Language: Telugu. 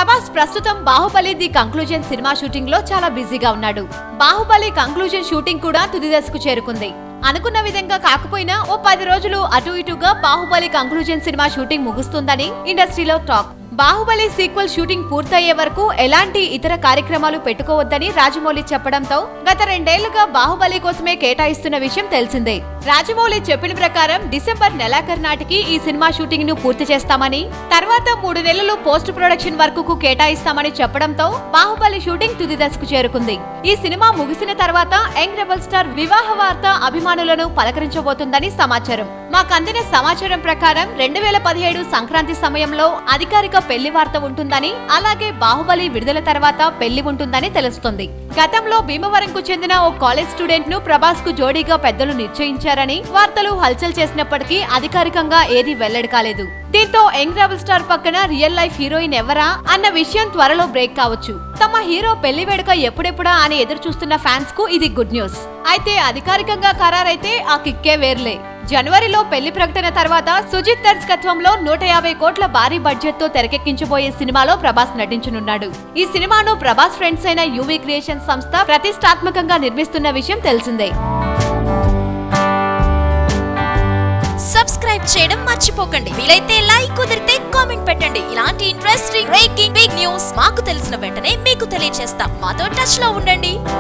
ప్రభాస్ ప్రస్తుతం Baahubali the conclusion cinema shooting లో చాలా బిజీగా ఉన్నాడు. బాహుబలి కంక్లూజన్ షూటింగ్ కూడా తుది దశకు చేరుకుంది. అనుకున్న విధంగా కాకపోయినా ఓ 10 రోజులు అటు ఇటుగా బాహుబలి కంక్లూజన్ సినిమా షూటింగ్ ముగుస్తుందని ఇండస్ట్రీలో టాక్. బాహుబలి సీక్వెల్ షూటింగ్ పూర్తయ్యే వరకు ఎలాంటి ఇతర కార్యక్రమాలు పెట్టుకోవద్దని రాజమౌళి చెప్పడంతో గత 2 ఏళ్లుగా బాహుబలి కోసమే కేటాయిస్తున్న విషయం తెలిసిందే. రాజమౌళి చెప్పిన ప్రకారం డిసెంబర్ నెలాఖరు నాటికి ఈ సినిమా షూటింగ్ ను పూర్తి చేస్తామని, తర్వాత 3 నెలలు పోస్ట్ ప్రొడక్షన్ వర్క్ కు కేటాయిస్తామని చెప్పడంతో బాహుబలి షూటింగ్ తుది దశకు చేరుకుంది. ఈ సినిమా ముగిసిన తర్వాత యంగ్ రెబల్ స్టార్ వివాహ వార్త అభిమానులను పలకరించబోతుందని సమాచారం. మాకందిన సమాచారం ప్రకారం 2017 సంక్రాంతి సమయంలో అధికారిక పెళ్లి వార్త ఉంటుందని, అలాగే బాహుబలి విడుదల తర్వాత పెళ్లి ఉంటుందని తెలుస్తుంది. గతంలో భీమవరంకు చెందిన ఓ కాలేజ్ స్టూడెంట్ ను ప్రభాస్ కు జోడీగా పెద్దలు నిశ్చయించారని వార్తలు హల్చల్ చేసినప్పటికీ అధికారికంగా ఏదీ వెల్లడి కాలేదు. దీంతో యంగ్ రెబల్ స్టార్ పక్కన రియల్ లైఫ్ హీరోయిన్ ఎవరా అన్న విషయం త్వరలో బ్రేక్ కావచ్చు. తమ హీరో పెళ్లి వేడుక ఎప్పుడెప్పుడా అని ఎదురు చూస్తున్న ఫ్యాన్స్ కు ఇది గుడ్ న్యూస్. అయితే అధికారికంగా ఖరారైతే ఆ కిక్కే వేర్లే. జనవరిలో పెళ్లి ప్రకటన తర్వాత సుజిత్ దర్శకత్వంలో 150 కోట్ల భారీ బడ్జెట్ తో తెరకెక్కించబోయే సినిమాలో ప్రభాస్ నటించనున్నాడు. ఈ సినిమాను ప్రభాస్ ఫ్రెండ్స్ అయిన యువి క్రియేషన్ సంస్థ ప్రతిష్టాత్మకంగా నిర్మిస్తున్న విషయం తెలిసిందే. సబ్స్క్రైబ్ చేయడం మర్చిపోకండి. వీలైతే లైక్, కుదిరితే కామెంట్ పెట్టండి. ఇలాంటి ఇంట్రెస్టింగ్ బ్రేకింగ్ బిగ్ న్యూస్ మాకు తెలిసిన వెంటనే మీకు తెలియజేస్తాం. మాతో టచ్ లో ఉండండి.